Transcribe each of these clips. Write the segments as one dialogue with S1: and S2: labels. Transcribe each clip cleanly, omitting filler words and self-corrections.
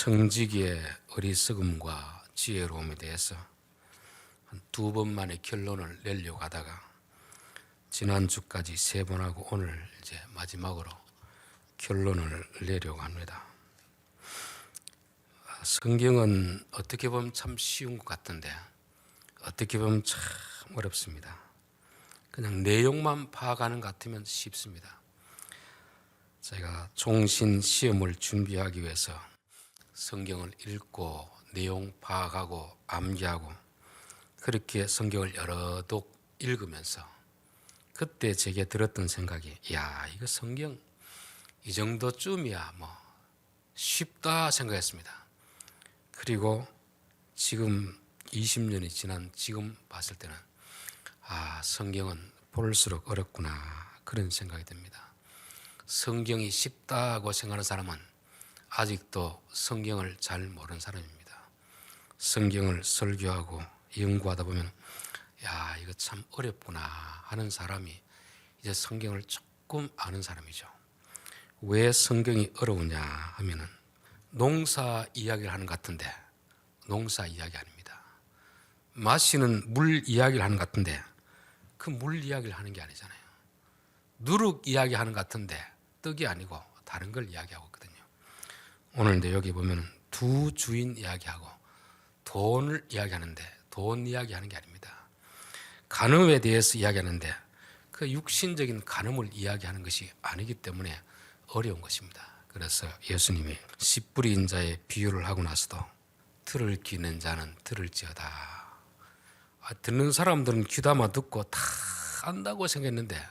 S1: 청지기의 어리석음과 지혜로움에 대해서 한 2번만에 결론을 내려고 하다가 지난주까지 3번 하고 오늘 이제 마지막으로 결론을 내려고 합니다. 성경은 어떻게 보면 참 쉬운 것 같은데 어떻게 보면 참 어렵습니다. 그냥 내용만 파악하는 것 같으면 쉽습니다. 제가 종신 시험을 준비하기 위해서 성경을 읽고 내용 파악하고 암기하고 그렇게 성경을 여러 독 읽으면서 그때 제게 들었던 생각이, 야, 이거 성경 이 정도쯤이야 뭐 쉽다 생각했습니다. 그리고 지금 20년이 지난 지금 봤을 때는 성경은 볼수록 어렵구나 그런 생각이 듭니다. 성경이 쉽다고 생각하는 사람은 아직도 성경을 잘 모르는 사람입니다. 성경을 설교하고 연구하다 보면 야, 이거 참 어렵구나 하는 사람이 이제 성경을 조금 아는 사람이죠. 왜 성경이 어려우냐 하면은 농사 이야기를 하는 것 같은데 농사 이야기 아닙니다. 마시는 물 이야기를 하는 것 같은데 그 물 이야기를 하는 게 아니잖아요. 누룩 이야기하는 것 같은데 떡이 아니고 다른 걸 이야기하고 있거든요. 오늘 여기 보면 두 주인 이야기하고 돈을 이야기하는데 돈 이야기하는 게 아닙니다. 간음에 대해서 이야기하는데 그 육신적인 간음을 이야기하는 것이 아니기 때문에 어려운 것입니다. 그래서 예수님이 씨 뿌린 자의 비유를 하고 나서도 들을 귀 있는 자는 들을지어다. 듣는 사람들은 귀담아 듣고 다 안다고 생각했는데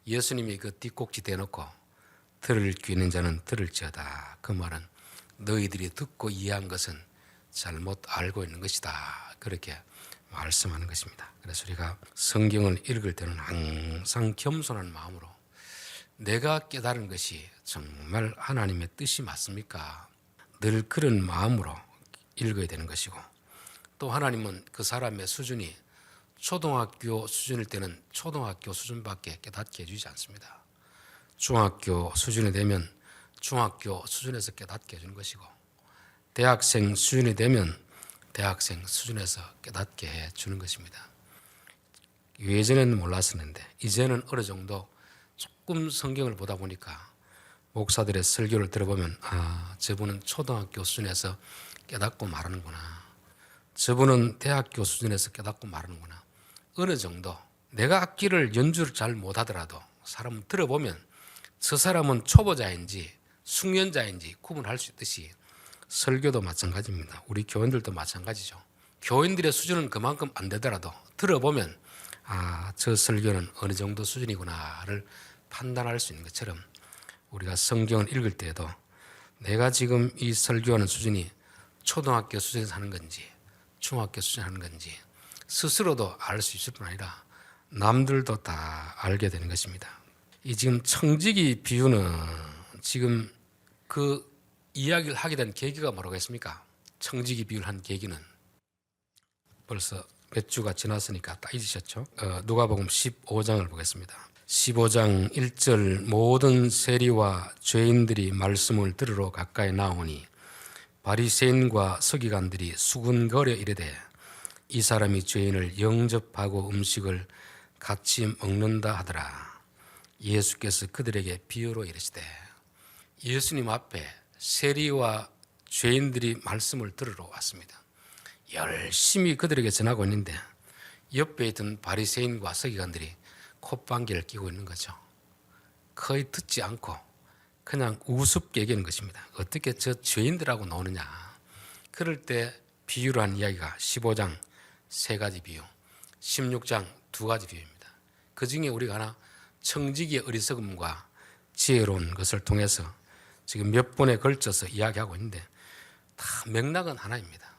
S1: 예수님이 그 뒷꼭지 대놓고 들을 귀 있는 자는 들을지어다. 그 말은 너희들이 듣고 이해한 것은 잘못 알고 있는 것이다. 그렇게 말씀하는 것입니다. 그래서 우리가 성경을 읽을 때는 항상 겸손한 마음으로 내가 깨달은 것이 정말 하나님의 뜻이 맞습니까? 늘 그런 마음으로 읽어야 되는 것이고, 또 하나님은 그 사람의 수준이 초등학교 수준일 때는 초등학교 수준밖에 깨닫게 해주지 않습니다. 중학교 수준이 되면 중학교 수준에서 깨닫게 해주는 것이고, 대학생 수준이 되면 대학생 수준에서 깨닫게 해주는 것입니다. 예전에는 몰랐었는데 이제는 어느 정도 조금 성경을 보다 보니까 목사들의 설교를 들어보면 저분은 초등학교 수준에서 깨닫고 말하는구나. 저분은 대학교 수준에서 깨닫고 말하는구나. 어느 정도 내가 악기를 연주를 잘 못하더라도 사람은 들어보면 저 사람은 초보자인지 숙련자인지 구분할 수 있듯이 설교도 마찬가지입니다. 우리 교인들도 마찬가지죠. 교인들의 수준은 그만큼 안 되더라도 들어보면 저 설교는 어느 정도 수준이구나를 판단할 수 있는 것처럼 우리가 성경을 읽을 때에도 내가 지금 이 설교하는 수준이 초등학교 수준에서 하는 건지 중학교 수준 하는 건지 스스로도 알 수 있을 뿐 아니라 남들도 다 알게 되는 것입니다. 이 지금 청지기 비유는 지금 그 이야기를 하게 된 계기가 뭐라고 했습니까? 청지기 비유를 한 계기는 벌써 몇 주가 지났으니까 다 잊으셨죠? 누가복음 15장을 보겠습니다. 15장 1절 모든 세리와 죄인들이 말씀을 들으러 가까이 나오니 바리새인과 서기관들이 수군거려 이르되 이 사람이 죄인을 영접하고 음식을 같이 먹는다 하더라. 예수께서 그들에게 비유로 이르시되, 예수님 앞에 세리와 죄인들이 말씀을 들으러 왔습니다. 열심히 그들에게 전하고 있는데 옆에 있던 바리새인과 서기관들이 콧방귀를 끼고 있는 거죠. 거의 듣지 않고 그냥 우습게 얘기하는 것입니다. 어떻게 저 죄인들하고 노느냐. 그럴 때 비유로 한 이야기가 15장 3가지 비유, 16장 2가지 비유입니다. 그 중에 우리가 하나 청지기의 어리석음과 지혜로운 것을 통해서 지금 몇 번에 걸쳐서 이야기하고 있는데 다 맥락은 하나입니다.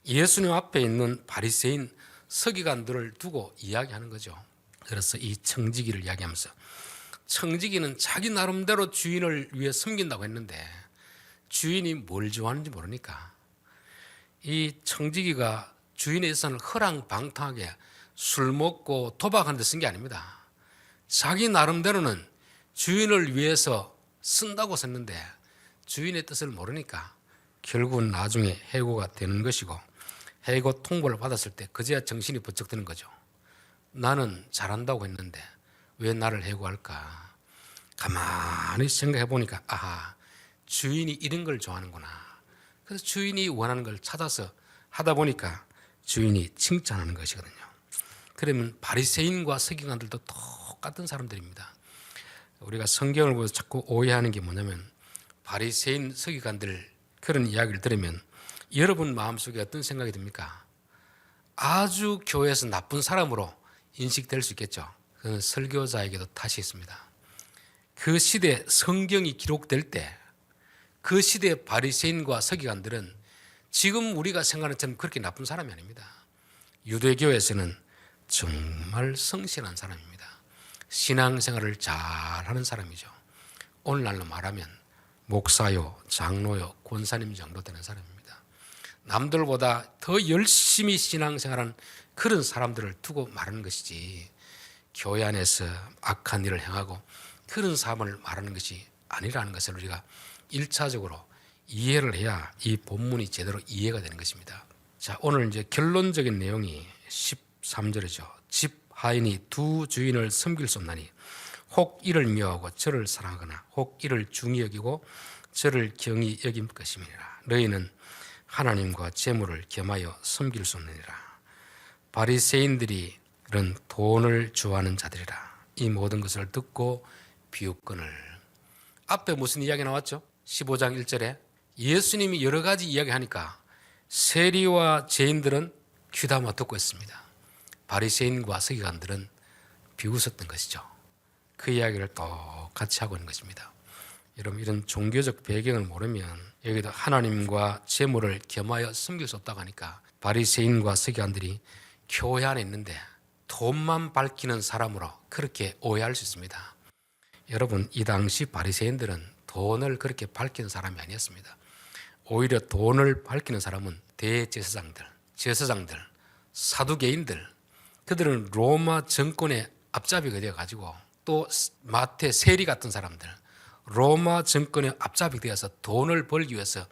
S1: 예수님 앞에 있는 바리새인 서기관들을 두고 이야기하는 거죠. 그래서 이 청지기를 이야기하면서 청지기는 자기 나름대로 주인을 위해 섬긴다고 했는데 주인이 뭘 좋아하는지 모르니까 이 청지기가 주인의 예산을 허랑방탕하게 술 먹고 도박하는 데 쓴 게 아닙니다. 자기 나름대로는 주인을 위해서 쓴다고 썼는데 주인의 뜻을 모르니까 결국은 나중에 해고가 되는 것이고, 해고 통보를 받았을 때 그제야 정신이 번쩍 드는 거죠. 나는 잘한다고 했는데 왜 나를 해고할까? 가만히 생각해 보니까 아하, 주인이 이런 걸 좋아하는구나. 그래서 주인이 원하는 걸 찾아서 하다 보니까 주인이 칭찬하는 것이거든요. 그러면 바리새인과 서기관들도 똑같은 사람들입니다. 우리가 성경을 보면서 자꾸 오해하는 게 뭐냐면, 바리새인 서기관들 그런 이야기를 들으면 여러분 마음속에 어떤 생각이 듭니까? 아주 교회에서 나쁜 사람으로 인식될 수 있겠죠. 그건 설교자에게도 탓이 있습니다. 그 시대 성경이 기록될 때 그 시대 바리새인과 서기관들은 지금 우리가 생각하는 것처럼 그렇게 나쁜 사람이 아닙니다. 유대교에서는 정말 성실한 사람입니다. 신앙생활을 잘하는 사람이죠. 오늘날로 말하면 목사요, 장로요, 권사님 정도 되는 사람입니다. 남들보다 더 열심히 신앙생활하는 그런 사람들을 두고 말하는 것이지, 교회 안에서 악한 일을 행하고 그런 사람을 말하는 것이 아니라는 것을 우리가 1차적으로 이해를 해야 이 본문이 제대로 이해가 되는 것입니다. 자, 오늘 이제 결론적인 내용이 13절이죠. 집 하인이 두 주인을 섬길 수 없나니 혹 이를 미워하고 저를 사랑하거나 혹 이를 중히 여기고 저를 경히 여길 것임이니라. 너희는 하나님과 재물을 겸하여 섬길 수 없느니라. 바리새인들이 이런 돈을 좋아하는 자들이라. 이 모든 것을 듣고 비웃거늘. 앞에 무슨 이야기 나왔죠? 15장 1절에 예수님이 여러 가지 이야기하니까 세리와 죄인들은 귀담아 듣고 있습니다. 바리새인과 서기관들은 비웃었던 것이죠. 그 이야기를 똑같이 하고 있는 것입니다. 여러분, 이런 종교적 배경을 모르면 여기도 하나님과 재물을 겸하여 섬길 수 없다고 하니까 바리새인과 서기관들이 교회 안에 있는데 돈만 밝히는 사람으로 그렇게 오해할 수 있습니다. 여러분, 이 당시 바리새인들은 돈을 그렇게 밝히는 사람이 아니었습니다. 오히려 돈을 밝히는 사람은 대제사장들, 제사장들, 사두개인들, 그들은 로마 정권의 앞잡이가 되어가지고, 또 마태 세리 같은 사람들, 로마 정권의 앞잡이 되어서 돈을 벌기 위해서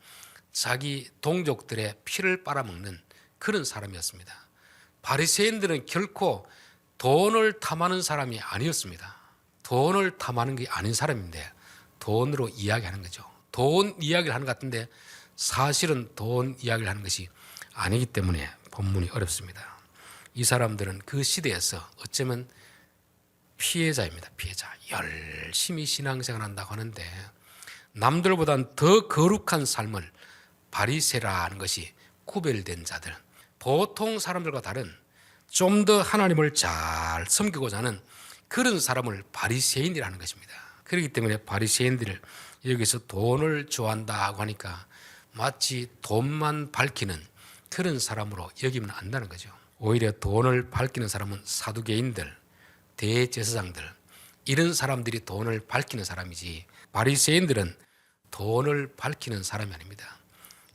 S1: 자기 동족들의 피를 빨아먹는 그런 사람이었습니다. 바리새인들은 결코 돈을 탐하는 사람이 아니었습니다. 돈을 탐하는 게 아닌 사람인데 돈으로 이야기하는 거죠. 돈 이야기를 하는 것 같은데 사실은 돈 이야기를 하는 것이 아니기 때문에 본문이 어렵습니다. 이 사람들은 그 시대에서 어쩌면 피해자입니다. 피해자. 열심히 신앙생활 한다고 하는데 남들보다는 더 거룩한 삶을 바리새라는 것이 구별된 자들, 보통 사람들과 다른 좀 더 하나님을 잘 섬기고자 하는 그런 사람을 바리새인이라는 것입니다. 그렇기 때문에 바리새인들을 여기서 돈을 좋아한다고 하니까 마치 돈만 밝히는 그런 사람으로 여기면 안 된다는 거죠. 오히려 돈을 밝히는 사람은 사두개인들, 대제사장들, 이런 사람들이 돈을 밝히는 사람이지 바리새인들은 돈을 밝히는 사람이 아닙니다.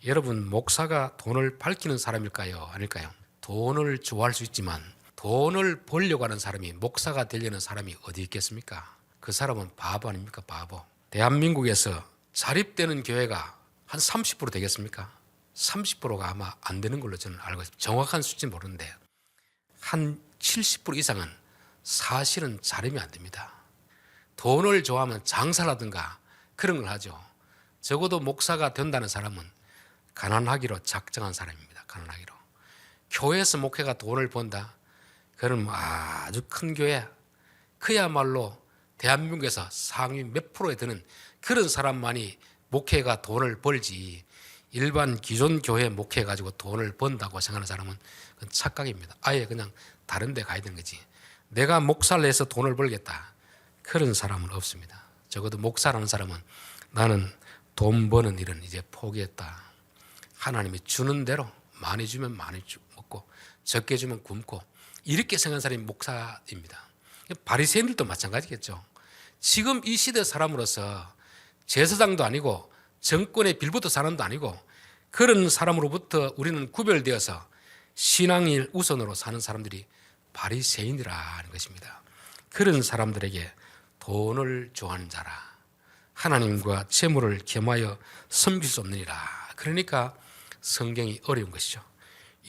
S1: 여러분, 목사가 돈을 밝히는 사람일까요? 아닐까요? 돈을 좋아할 수 있지만 돈을 벌려고 하는 사람이 목사가 되려는 사람이 어디 있겠습니까? 그 사람은 바보 아닙니까? 바보. 대한민국에서 자립되는 교회가 한 30% 되겠습니까? 30%가 아마 안 되는 걸로 저는 알고 있습니다. 정확한 수치는 모르는데 한 70% 이상은 사실은 자립이 안 됩니다. 돈을 좋아하면 장사라든가 그런 걸 하죠. 적어도 목사가 된다는 사람은 가난하기로 작정한 사람입니다. 가난하기로. 교회에서 목회가 돈을 번다? 그건 아주 큰 교회, 그야말로 대한민국에서 상위 몇 프로에 드는 그런 사람만이 목회가 돈을 벌지, 일반 기존 교회 목회 가지고 돈을 번다고 생각하는 사람은 그건 착각입니다. 아예 그냥 다른 데 가야 되는 거지. 내가 목사를 해서 돈을 벌겠다, 그런 사람은 없습니다. 적어도 목사라는 사람은 나는 돈 버는 일은 이제 포기했다. 하나님이 주는 대로 많이 주면 많이 먹고 적게 주면 굶고, 이렇게 생각하는 사람이 목사입니다. 바리새인들도 마찬가지겠죠. 지금 이 시대 사람으로서 제사장도 아니고 정권의 빌붙어 사람도 아니고 그런 사람으로부터 우리는 구별되어서 신앙일 우선으로 사는 사람들이 바리새인이라는 것입니다. 그런 사람들에게 돈을 좋아하는 자라, 하나님과 재물을 겸하여 섬길 수 없느니라, 그러니까 성경이 어려운 것이죠.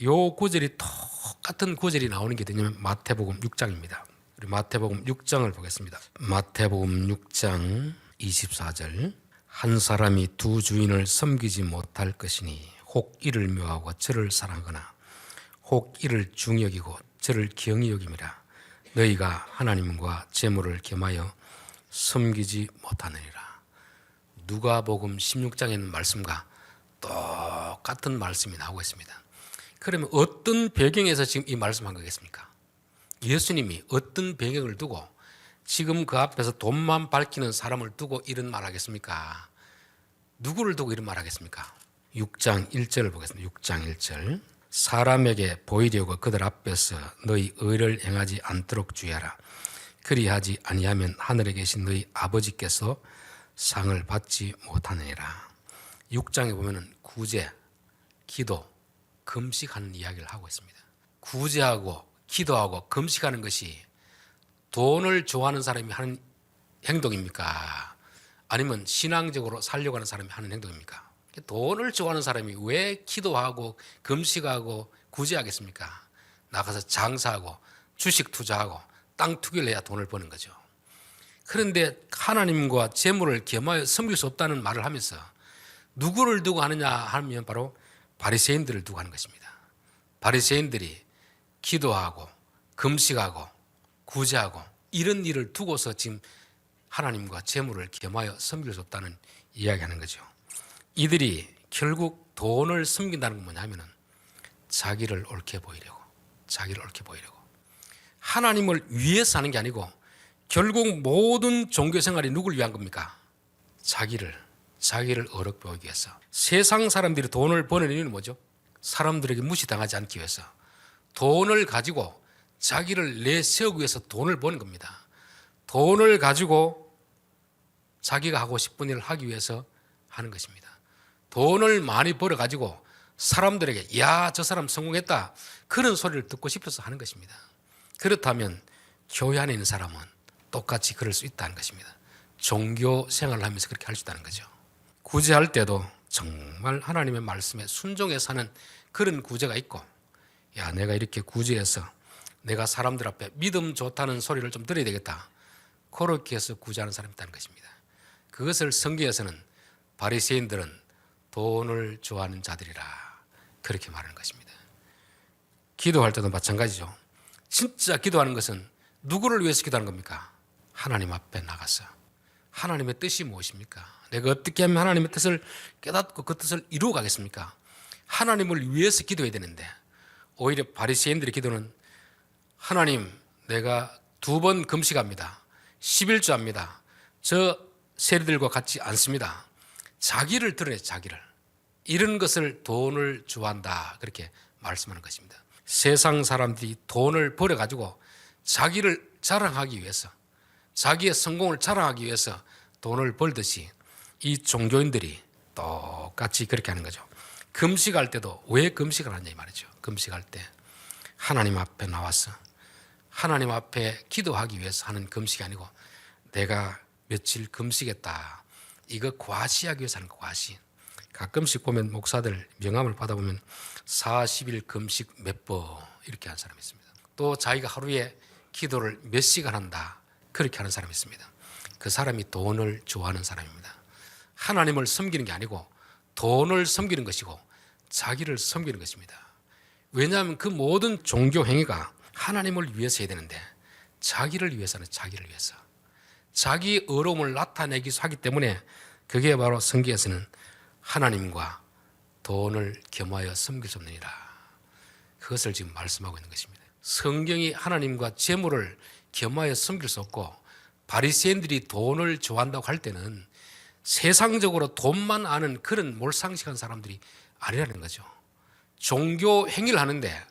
S1: 요 구절이 똑같은 구절이 나오는 게 되냐면 마태복음 6장입니다. 우리 마태복음 6장을 보겠습니다. 마태복음 6장 24절. 한 사람이 두 주인을 섬기지 못할 것이니 혹 이를 묘하고 저를 사랑하거나 혹 이를 중히 여기고 저를 경히 여김이라. 너희가 하나님과 재물을 겸하여 섬기지 못하느니라. 누가복음 16장에 있는 말씀과 똑같은 말씀이 나오고 있습니다. 그러면 어떤 배경에서 지금 이 말씀한 거겠습니까? 예수님이 어떤 배경을 두고 지금 그 앞에서 돈만 밝히는 사람을 두고 이런 말 하겠습니까? 누구를 두고 이런 말 하겠습니까? 6장 1절을 보겠습니다. 6장 1절. 사람에게 보이려고 그들 앞에서 너희 의를 행하지 않도록 주의하라. 그리하지 아니하면 하늘에 계신 너희 아버지께서 상을 받지 못하느니라. 6장에 보면은 구제, 기도, 금식하는 이야기를 하고 있습니다. 구제하고 기도하고 금식하는 것이 돈을 좋아하는 사람이 하는 행동입니까? 아니면 신앙적으로 살려고 하는 사람이 하는 행동입니까? 돈을 좋아하는 사람이 왜 기도하고 금식하고 구제하겠습니까? 나가서 장사하고 주식 투자하고 땅 투기를 해야 돈을 버는 거죠. 그런데 하나님과 재물을 겸하여 섬길 수 없다는 말을 하면서 누구를 두고 하느냐 하면 바로 바리새인들을 두고 하는 것입니다. 바리새인들이 기도하고 금식하고 구제하고 이런 일을 두고서 지금 하나님과 재물을 겸하여 섬길 수 없다는 이야기하는 거죠. 이들이 결국 돈을 섬긴다는 건 뭐냐면은 자기를 옳게 보이려고, 자기를 옳게 보이려고. 하나님을 위해서 하는 게 아니고 결국 모든 종교 생활이 누굴 위한 겁니까? 자기를 어렵게 보이기 위해서. 세상 사람들이 돈을 버는 이유는 뭐죠? 사람들에게 무시당하지 않기 위해서. 돈을 가지고 자기를 내세우기 위해서 돈을 버는 겁니다. 돈을 가지고 자기가 하고 싶은 일을 하기 위해서 하는 것입니다. 돈을 많이 벌어가지고 사람들에게 야, 저 사람 성공했다 그런 소리를 듣고 싶어서 하는 것입니다. 그렇다면 교회 안에 있는 사람은 똑같이 그럴 수 있다는 것입니다. 종교 생활을 하면서 그렇게 할 수 있다는 거죠. 구제할 때도 정말 하나님의 말씀에 순종해 사는 그런 구제가 있고, 야, 내가 이렇게 구제해서 내가 사람들 앞에 믿음 좋다는 소리를 좀 들어야 되겠다, 그렇게 해서 구제하는 사람이 있다는 것입니다. 그것을 성경에서는 바리새인들은 돈을 좋아하는 자들이라 그렇게 말하는 것입니다. 기도할 때도 마찬가지죠. 진짜 기도하는 것은 누구를 위해서 기도하는 겁니까? 하나님 앞에 나가서 하나님의 뜻이 무엇입니까? 내가 어떻게 하면 하나님의 뜻을 깨닫고 그 뜻을 이루어 가겠습니까? 하나님을 위해서 기도해야 되는데 오히려 바리새인들의 기도는 하나님, 내가 2번 금식합니다. 11조 합니다. 저 세리들과 같지 않습니다. 자기를 드러내, 자기를. 이런 것을 돈을 좋아한다 그렇게 말씀하는 것입니다. 세상 사람들이 돈을 벌어가지고 자기를 자랑하기 위해서, 자기의 성공을 자랑하기 위해서 돈을 벌듯이 이 종교인들이 똑같이 그렇게 하는 거죠. 금식할 때도 왜 금식을 하냐 이 말이죠. 금식할 때 하나님 앞에 나와서 하나님 앞에 기도하기 위해서 하는 금식이 아니고 내가 며칠 금식했다, 이거 과시하기 위해서 하는 거, 과시. 가끔씩 보면 목사들 명함을 받아보면 40일 금식 몇 번 이렇게 하는 사람이 있습니다. 또 자기가 하루에 기도를 몇 시간 한다 그렇게 하는 사람이 있습니다. 그 사람이 돈을 좋아하는 사람입니다. 하나님을 섬기는 게 아니고 돈을 섬기는 것이고 자기를 섬기는 것입니다. 왜냐하면 그 모든 종교 행위가 하나님을 위해서 해야 되는데 자기를 위해서는 자기를 위해서, 자기 의로움을 나타내기 위해서 하기 때문에 그게 바로 성경에서는 하나님과 돈을 겸하여 섬길 수 없느니라, 그것을 지금 말씀하고 있는 것입니다. 성경이 하나님과 재물을 겸하여 섬길 수 없고 바리새인들이 돈을 좋아한다고 할 때는 세상적으로 돈만 아는 그런 몰상식한 사람들이 아니라는 거죠. 종교 행위를 하는데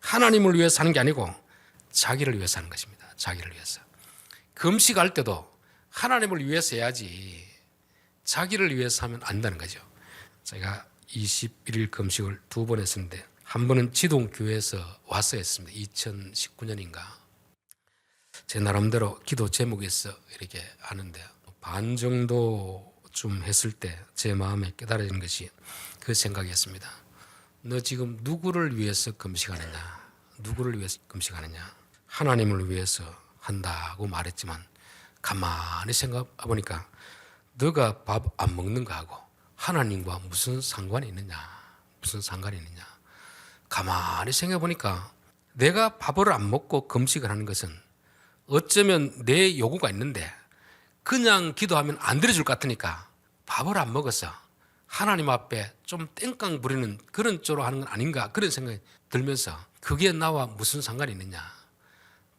S1: 하나님을 위해서 하는 게 아니고 자기를 위해서 하는 것입니다. 자기를 위해서. 금식할 때도 하나님을 위해서 해야지 자기를 위해서 하면 안 된다는 거죠. 제가 21일 금식을 2번 했었는데 한 번은 지동교회에서 와서 했습니다. 2019년인가. 제 나름대로 기도 제목에서 이렇게 하는데요. 반 정도 좀 했을 때 제 마음에 깨달아지는 것이 그 생각이었습니다. 너 지금 누구를 위해서 금식하느냐? 누구를 위해서 금식하느냐? 하나님을 위해서 한다고 말했지만 가만히 생각해 보니까 너가 밥 안 먹는 거하고 하나님과 무슨 상관이 있느냐? 무슨 상관이 있느냐? 가만히 생각해 보니까 내가 밥을 안 먹고 금식을 하는 것은 어쩌면 내 요구가 있는데 그냥 기도하면 안 들어줄 것 같으니까 밥을 안 먹어서 하나님 앞에 좀 땡깡 부리는 그런 쪽으로 하는 건 아닌가 그런 생각이 들면서 그게 나와 무슨 상관이 있느냐.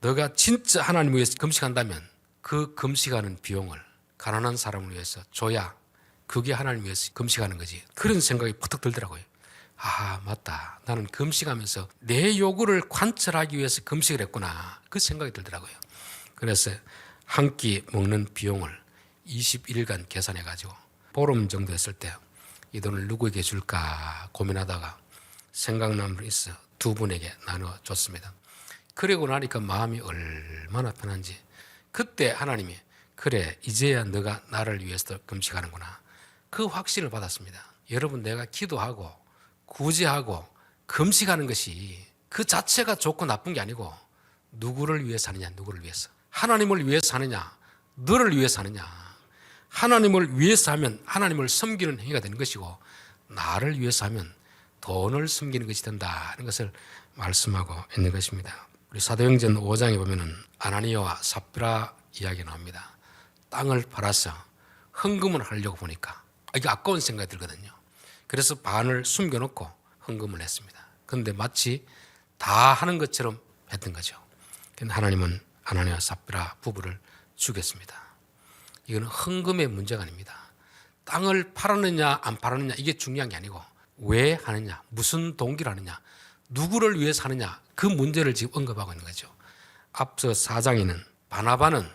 S1: 너가 진짜 하나님을 위해서 금식한다면 그 금식하는 비용을 가난한 사람을 위해서 줘야 그게 하나님 위해서 금식하는 거지. 그런 생각이 퍼뜩 들더라고요. 아, 맞다. 나는 금식하면서 내 요구를 관철하기 위해서 금식을 했구나. 그 생각이 들더라고요. 그래서 한 끼 먹는 비용을 21일간 계산해가지고 보름 정도 했을 때 이 돈을 누구에게 줄까 고민하다가 생각난 분이 있어 두 분에게 나눠줬습니다. 그러고 나니까 마음이 얼마나 편한지 그때 하나님이 그래 이제야 너가 나를 위해서 금식하는구나 그 확신을 받았습니다. 여러분 내가 기도하고 구제하고 금식하는 것이 그 자체가 좋고 나쁜 게 아니고 누구를 위해서 하느냐 누구를 위해서 하나님을 위해서 하느냐 너를 위해서 하느냐 하나님을 위해서 하면 하나님을 섬기는 행위가 되는 것이고 나를 위해서 하면 돈을 섬기는 것이 된다는 것을 말씀하고 있는 것입니다. 우리 사도행전 5장에 보면은 아나니아와 삽비라 이야기 나옵니다. 땅을 팔아서 헌금을 하려고 보니까 이게 아까운 생각이 들거든요. 그래서 반을 숨겨놓고 헌금을 했습니다. 그런데 마치 다 하는 것처럼 했던 거죠. 그런데 하나님은 아나니아와 삽비라 부부를 죽였습니다. 이거는 헌금의 문제가 아닙니다. 땅을 팔았느냐 안 팔았느냐 이게 중요한 게 아니고 왜 하느냐 무슨 동기로 하느냐 누구를 위해서 하느냐 그 문제를 지금 언급하고 있는 거죠. 앞서 4장에는 바나바는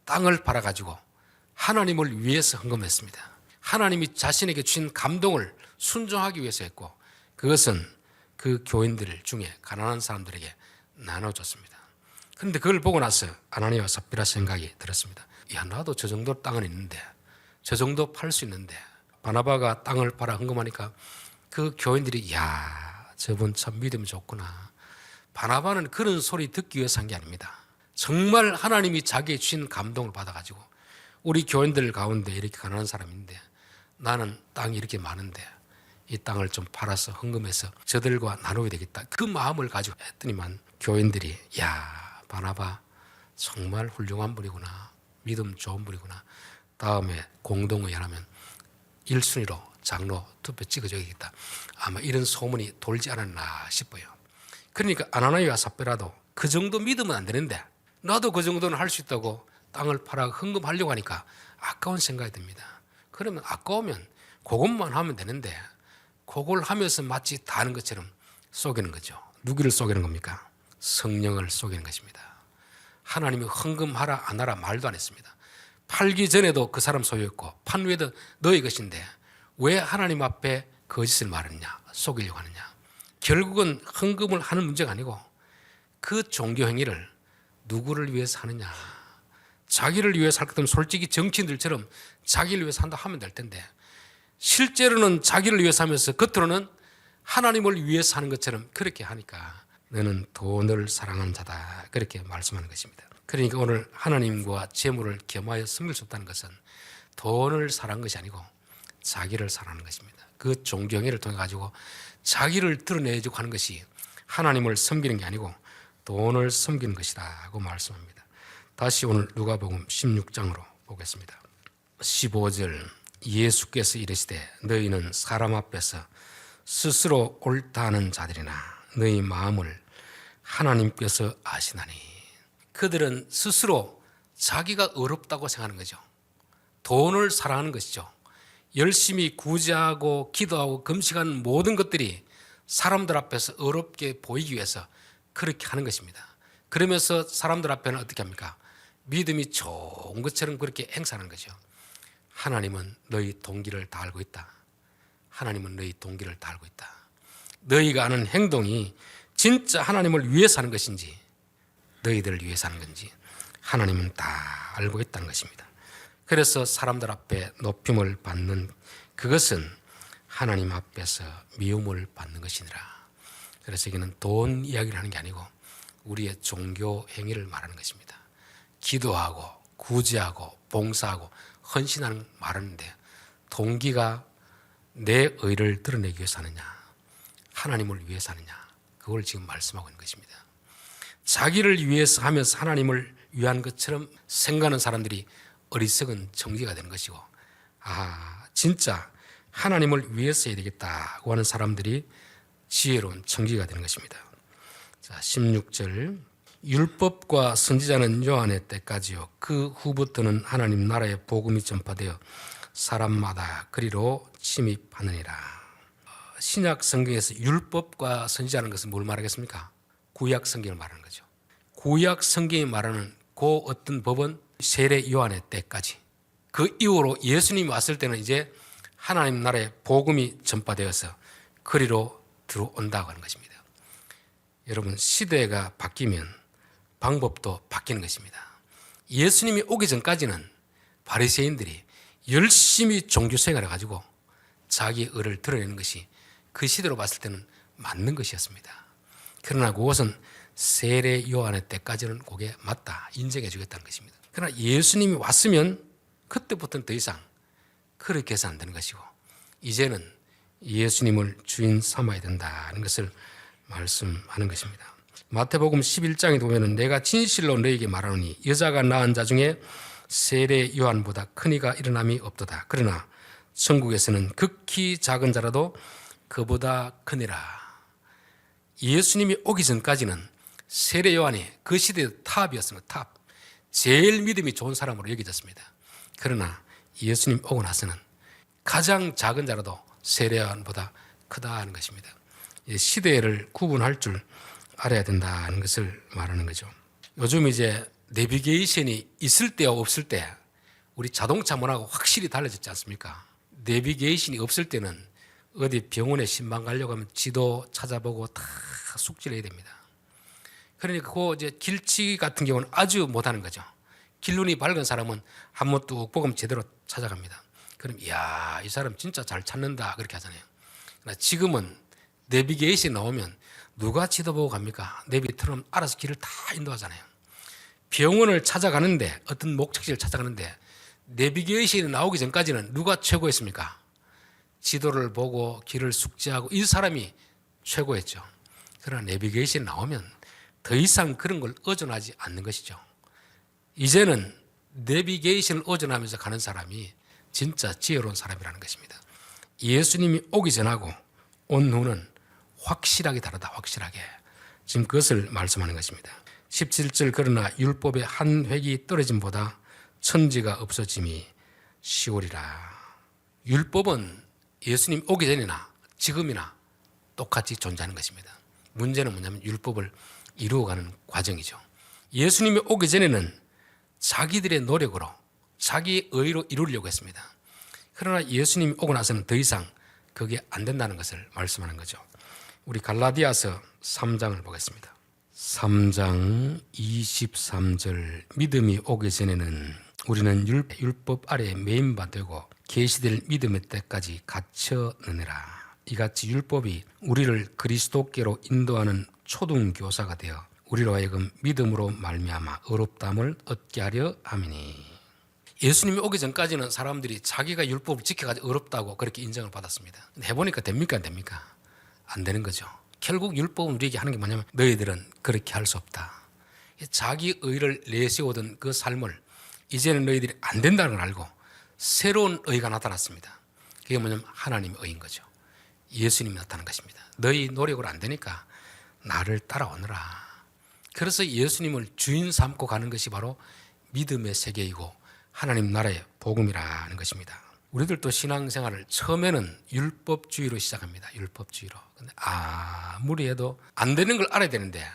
S1: 땅을 팔아가지고 하나님을 위해서 헌금했습니다. 하나님이 자신에게 주신 감동을 순종하기 위해서 했고 그것은 그 교인들 중에 가난한 사람들에게 나눠줬습니다. 그런데 그걸 보고 나서 아나니아와 삽비라 생각이 들었습니다. 야 나도 저 정도 땅은 있는데 저 정도 팔 수 있는데 바나바가 땅을 팔아 헌금하니까 그 교인들이 야 저분 참 믿음이 좋구나. 바나바는 그런 소리 듣기 위해서 한 게 아닙니다. 정말 하나님이 자기의 주신 감동을 받아가지고 우리 교인들 가운데 이렇게 가난한 사람인데 나는 땅이 이렇게 많은데 이 땅을 좀 팔아서 헌금해서 저들과 나누어야 되겠다. 그 마음을 가지고 했더니만 교인들이 야 바나바 정말 훌륭한 분이구나. 믿음 좋은 분이구나. 다음에 공동의회 하면 1순위로 장로 투표 찍어줘야겠다. 아마 이런 소문이 돌지 않았나 싶어요. 그러니까 아나니아와 삽비라도 그 정도 믿으면 안 되는데 나도 그 정도는 할 수 있다고 땅을 팔아 헌금하려고 하니까 아까운 생각이 듭니다. 그러면 아까우면 그것만 하면 되는데 그걸 하면서 마치 다 하는 것처럼 속이는 거죠. 누구를 속이는 겁니까? 성령을 속이는 것입니다. 하나님이 헌금하라 안 하라 말도 안 했습니다. 팔기 전에도 그 사람 소유였고 판 후에도 너의 것인데 왜 하나님 앞에 거짓을 말했냐 속이려고 하느냐. 결국은 헌금을 하는 문제가 아니고 그 종교 행위를 누구를 위해서 하느냐. 자기를 위해서 할 것 같으면 솔직히 정치인들처럼 자기를 위해서 한다 하면 될 텐데 실제로는 자기를 위해서 하면서 겉으로는 하나님을 위해서 하는 것처럼 그렇게 하니까 너는 돈을 사랑하는 자다 그렇게 말씀하는 것입니다. 그러니까 오늘 하나님과 재물을 겸하여 섬길 수 없다는 것은 돈을 사랑하는 것이 아니고 자기를 사랑하는 것입니다. 그 종교행위를 통해 가지고 자기를 드러내주고 하는 것이 하나님을 섬기는 게 아니고 돈을 섬기는 것이라고 말씀합니다. 다시 오늘 누가복음 16장으로 보겠습니다. 15절 예수께서 이르시되 너희는 사람 앞에서 스스로 옳다 하는 자들이나 너희 마음을 하나님께서 아시나니. 그들은 스스로 자기가 어렵다고 생각하는 거죠. 돈을 사랑하는 것이죠. 열심히 구제하고 기도하고 금식하는 모든 것들이 사람들 앞에서 어렵게 보이기 위해서 그렇게 하는 것입니다. 그러면서 사람들 앞에는 어떻게 합니까? 믿음이 좋은 것처럼 그렇게 행사하는 거죠. 하나님은 너희 동기를 다 알고 있다. 하나님은 너희 동기를 다 알고 있다. 너희가 하는 행동이 진짜 하나님을 위해서 하는 것인지 너희들을 위해서 하는 건지 하나님은 다 알고 있다는 것입니다. 그래서 사람들 앞에 높임을 받는 그것은 하나님 앞에서 미움을 받는 것이니라. 그래서 여기는 돈 이야기를 하는 게 아니고 우리의 종교 행위를 말하는 것입니다. 기도하고 구제하고 봉사하고 헌신하는 말하는데 동기가 내 의를 드러내기 위해서 하느냐, 하나님을 위해서 하느냐, 그걸 지금 말씀하고 있는 것입니다. 자기를 위해서 하면서 하나님을 위한 것처럼 생각하는 사람들이 어리석은 정지가 되는 것이고, 진짜 하나님을 위해서 해야 되겠다고 하는 사람들이 지혜로운 청지가 되는 것입니다. 자, 16절, 율법과 선지자는 요한의 때까지요 그 후부터는 하나님 나라의 복음이 전파되어 사람마다 그리로 침입하느니라. 신약 성경에서 율법과 선지자는 것은 뭘 말하겠습니까? 구약 성경을 말하는 거죠. 구약 성경이 말하는 그 어떤 법은 세례 요한의 때까지, 그 이후로 예수님이 왔을 때는 이제 하나님 나라의 복음이 전파되어서 그리로 들어온다고 하는 것입니다. 여러분, 시대가 바뀌면 방법도 바뀌는 것입니다. 예수님이 오기 전까지는 바리새인들이 열심히 종교 생활을 가지고 자기 의를 드러내는 것이 그 시대로 봤을 때는 맞는 것이었습니다. 그러나 그것은 세례 요한의 때까지는 그게 맞다, 인정해 주겠다는 것입니다. 그러나 예수님이 왔으면 그때부터는 더 이상 그렇게 해서 안 되는 것이고, 이제는 예수님을 주인 삼아야 된다는 것을 말씀하는 것입니다. 마태복음 11장에 보면 내가 진실로 너에게 말하노니 여자가 낳은 자 중에 세례 요한보다 큰 이가 일어남이 없도다. 그러나 천국에서는 극히 작은 자라도 그보다 크니라. 예수님이 오기 전까지는 세례 요한이 그 시대의 탑이었습니다. 탑. 제일 믿음이 좋은 사람으로 여겨졌습니다. 그러나 예수님 오고 나서는 가장 작은 자라도 세례 요한보다 크다 하는 것입니다. 시대를 구분할 줄 알아야 된다는 것을 말하는 거죠. 요즘 이제 내비게이션이 있을 때와 없을 때 우리 자동차 문화가 확실히 달라졌지 않습니까? 내비게이션이 없을 때는 어디 병원에 신방 가려고 하면 지도 찾아보고 다 숙지를 해야 됩니다. 그러니까 그 이제 길치기 같은 경우는 아주 못하는 거죠. 길눈이 밝은 사람은 한번 뚝 보면 제대로 찾아갑니다. 그럼 이야, 이 사람 진짜 잘 찾는다 그렇게 하잖아요. 그러나 지금은 내비게이션이 나오면 누가 지도 보고 갑니까? 내비 틀어놓으면 알아서 길을 다 인도하잖아요. 병원을 찾아가는데, 어떤 목적지를 찾아가는데 내비게이션이 나오기 전까지는 누가 최고였습니까? 지도를 보고 길을 숙지하고 이 사람이 최고였죠. 그러나 내비게이션이 나오면 더 이상 그런 걸 의존하지 않는 것이죠. 이제는 내비게이션을 의존하면서 가는 사람이 진짜 지혜로운 사람이라는 것입니다. 예수님이 오기 전하고 온 후는 확실하게 다르다. 확실하게. 지금 그것을 말씀하는 것입니다. 17절, 그러나 율법의 한 획이 떨어짐보다 천지가 없어짐이 쉬우리라. 율법은 예수님 오기 전이나 지금이나 똑같이 존재하는 것입니다. 문제는 뭐냐면 율법을 이루어가는 과정이죠. 예수님이 오기 전에는 자기들의 노력으로 자기 의로 이루려고 했습니다. 그러나 예수님이 오고 나서는 더 이상 그게 안 된다는 것을 말씀하는 거죠. 우리 갈라디아서 3장을 보겠습니다. 3장 23절, 믿음이 오기 전에는 우리는 율법 아래에 매인바 되고 계시될 믿음의 때까지 갇혀느니라. 이같이 율법이 우리를 그리스도께로 인도하는 초등교사가 되어 우리로 하여금 믿음으로 말미암아 의롭다함을 얻게 하려 함이니. 예수님이 오기 전까지는 사람들이 자기가 율법을 지켜가지고 의롭다고 그렇게 인정을 받았습니다. 근데 해보니까 됩니까 안 됩니까? 안 되는 거죠. 결국 율법은 우리에게 하는 게 뭐냐면 너희들은 그렇게 할 수 없다. 자기 의를 내세우던 그 삶을 이제는 너희들이 안 된다는 걸 알고 새로운 의가 나타났습니다. 그게 뭐냐면 하나님의 의인 거죠. 예수님이 나타난 것입니다. 너희 노력으로 안 되니까 나를 따라오너라. 그래서 예수님을 주인 삼고 가는 것이 바로 믿음의 세계이고 하나님 나라의 복음이라는 것입니다. 우리들도 신앙생활을 처음에는 율법주의로 시작합니다. 율법주의로. 근데 아무리 해도 안 되는 걸 알아야 되는데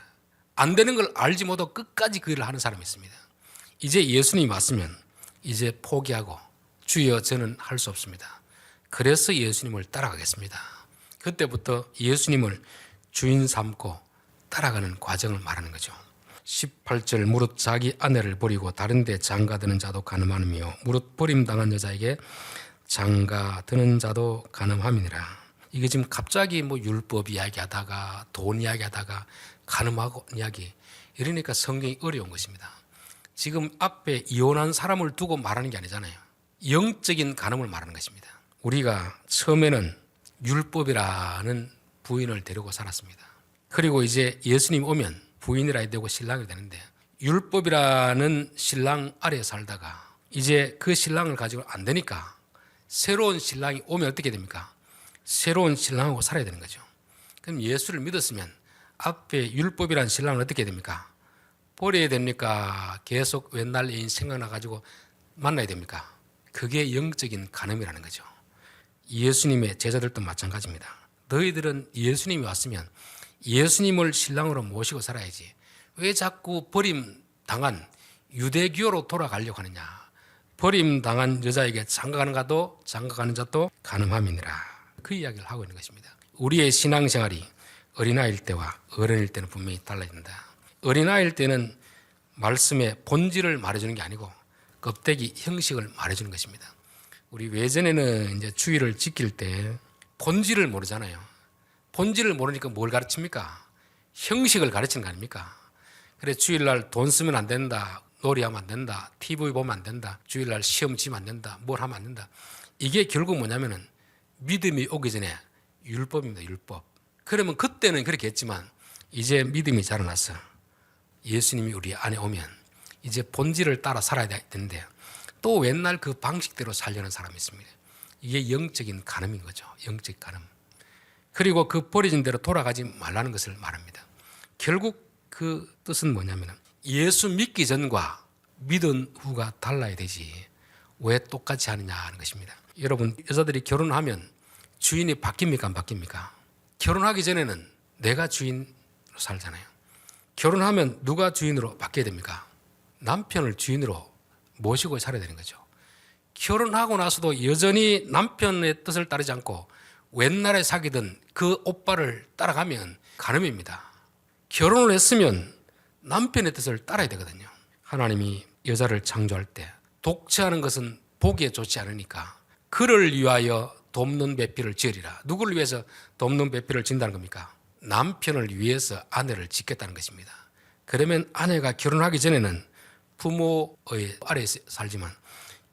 S1: 안 되는 걸 알지 못하고 끝까지 그 일을 하는 사람이 있습니다. 이제 예수님이 왔으면 이제 포기하고 주여 저는 할 수 없습니다. 그래서 예수님을 따라가겠습니다. 그때부터 예수님을 주인 삼고 따라가는 과정을 말하는 거죠. 18절 무릇 자기 아내를 버리고 다른 데 장가드는 자도 간음하며 무릇 버림당한 여자에게 장가드는 자도 간음함이니라. 이게 지금 갑자기 뭐 율법 이야기하다가 돈 이야기하다가 간음하고 이야기 이러니까 성경이 어려운 것입니다. 지금 앞에 이혼한 사람을 두고 말하는 게 아니잖아요. 영적인 간음을 말하는 것입니다. 우리가 처음에는 율법이라는 부인을 데리고 살았습니다. 그리고 이제 예수님 오면 부인이라 해야 되고 신랑이 되는데 율법이라는 신랑 아래에 살다가 이제 그 신랑을 가지고 안 되니까 새로운 신랑이 오면 어떻게 됩니까? 새로운 신랑하고 살아야 되는 거죠. 그럼 예수를 믿었으면 앞에 율법이라는 신랑은 어떻게 됩니까? 버려야 됩니까? 계속 옛날 애인 생각나가지고 만나야 됩니까? 그게 영적인 간음이라는 거죠. 예수님의 제자들도 마찬가지입니다. 너희들은 예수님이 왔으면 예수님을 신랑으로 모시고 살아야지. 왜 자꾸 버림당한 유대교로 돌아가려고 하느냐. 버림당한 여자에게 장가가는 자도 간음함이니라. 그 이야기를 하고 있는 것입니다. 우리의 신앙생활이 어린아이일 때와 어른일 때는 분명히 달라진다. 어린아이일 때는 말씀의 본질을 말해주는 게 아니고 껍데기 형식을 말해주는 것입니다. 우리 외전에는 이제 주의를 지킬 때 본질을 모르잖아요. 본질을 모르니까 뭘 가르칩니까? 형식을 가르치는 거 아닙니까? 그래 주일날 돈 쓰면 안 된다, 놀이하면 안 된다, TV 보면 안 된다, 주일날 시험 치면 안 된다, 뭘 하면 안 된다. 이게 결국 뭐냐면은 믿음이 오기 전에 율법입니다. 율법. 그러면 그때는 그렇게 했지만 이제 믿음이 자라나서 예수님이 우리 안에 오면 이제 본질을 따라 살아야 되는데 또 옛날 그 방식대로 살려는 사람이 있습니다. 이게 영적인 간음인 거죠. 영적 간음. 그리고 그 버려진 대로 돌아가지 말라는 것을 말합니다. 결국 그 뜻은 뭐냐면 예수 믿기 전과 믿은 후가 달라야 되지 왜 똑같이 하느냐 하는 것입니다. 여러분 여자들이 결혼하면 주인이 바뀝니까 안 바뀝니까? 결혼하기 전에는 내가 주인으로 살잖아요. 결혼하면 누가 주인으로 바뀌어야 됩니까? 남편을 주인으로 모시고 살아야 되는 거죠. 결혼하고 나서도 여전히 남편의 뜻을 따르지 않고 옛날에 사귀던 그 오빠를 따라가면 간음입니다. 결혼을 했으면 남편의 뜻을 따라야 되거든요. 하나님이 여자를 창조할 때 독채하는 것은 보기에 좋지 않으니까 그를 위하여 돕는 배필을 지으리라. 누구를 위해서 돕는 배필을 진다는 겁니까? 남편을 위해서 아내를 짓겠다는 것입니다. 그러면 아내가 결혼하기 전에는 부모의 아래에 살지만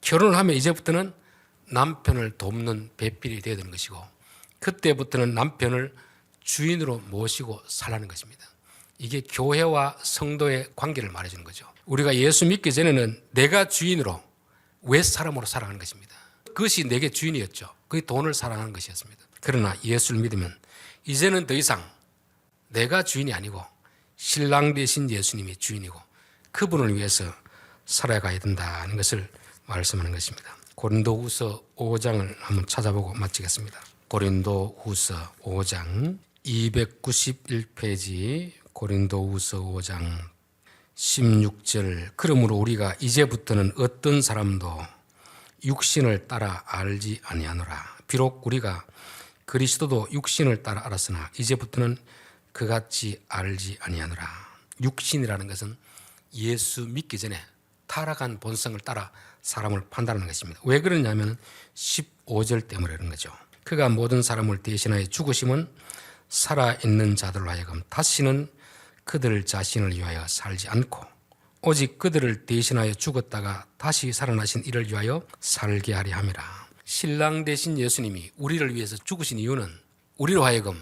S1: 결혼을 하면 이제부터는 남편을 돕는 배필이 되어야 되는 것이고 그때부터는 남편을 주인으로 모시고 살라는 것입니다. 이게 교회와 성도의 관계를 말해주는 거죠. 우리가 예수 믿기 전에는 내가 주인으로 윗사람으로 살아가는 것입니다. 그것이 내게 주인이었죠. 그게 돈을 사랑하는 것이었습니다. 그러나 예수를 믿으면 이제는 더 이상 내가 주인이 아니고 신랑 되신 예수님이 주인이고 그분을 위해서 살아가야 된다는 것을 말씀하는 것입니다. 고린도후서 5장을 한번 찾아보고 마치겠습니다. 고린도후서 5장 291페이지 고린도후서 5장 16절 그러므로 우리가 이제부터는 어떤 사람도 육신을 따라 알지 아니하노라. 비록 우리가 그리스도도 육신을 따라 알았으나 이제부터는 그같이 알지 아니하노라. 육신이라는 것은 예수 믿기 전에 타락한 본성을 따라 사람을 판단하는 것입니다. 왜 그러냐면 15절 때문에 그런 거죠. 그가 모든 사람을 대신하여 죽으심은 살아있는 자들로 하여금 다시는 그들 자신을 위하여 살지 않고 오직 그들을 대신하여 죽었다가 다시 살아나신 이를 위하여 살게 하려 함이라. 신랑 되신 예수님이 우리를 위해서 죽으신 이유는 우리로 하여금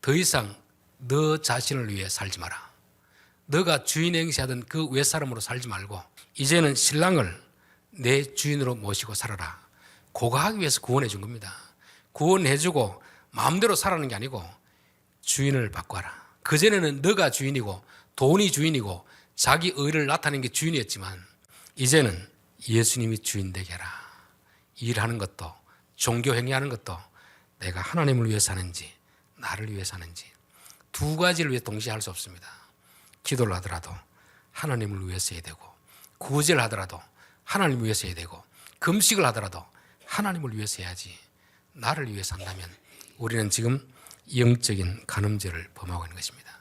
S1: 더 이상 너 자신을 위해 살지 마라. 너가 주인 행세하던 그 윗사람으로 살지 말고 이제는 신랑을 내 주인으로 모시고 살아라. 그거 하기 위해서 구원해 준 겁니다. 구원해주고 마음대로 살아가는 게 아니고 주인을 바꿔라. 그전에는 너가 주인이고 돈이 주인이고 자기 의를 나타내는 게 주인이었지만 이제는 예수님이 주인 되게 해라. 일하는 것도 종교 행위하는 것도 내가 하나님을 위해 사는지 나를 위해 사는지 두 가지를 위해 동시에 할 수 없습니다. 기도를 하더라도 하나님을 위해서 해야 되고 구제를 하더라도 하나님을 위해서 해야 되고 금식을 하더라도 하나님을 위해서 해야지. 나를 위해서 한다면 우리는 지금 영적인 간음죄를 범하고 있는 것입니다.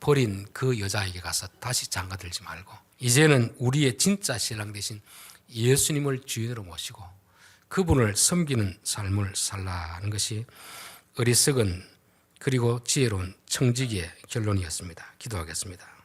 S1: 버린 그 여자에게 가서 다시 장가들지 말고 이제는 우리의 진짜 신랑 되신 예수님을 주인으로 모시고 그분을 섬기는 삶을 살라는 것이 어리석은 그리고 지혜로운 청지기의 결론이었습니다. 기도하겠습니다.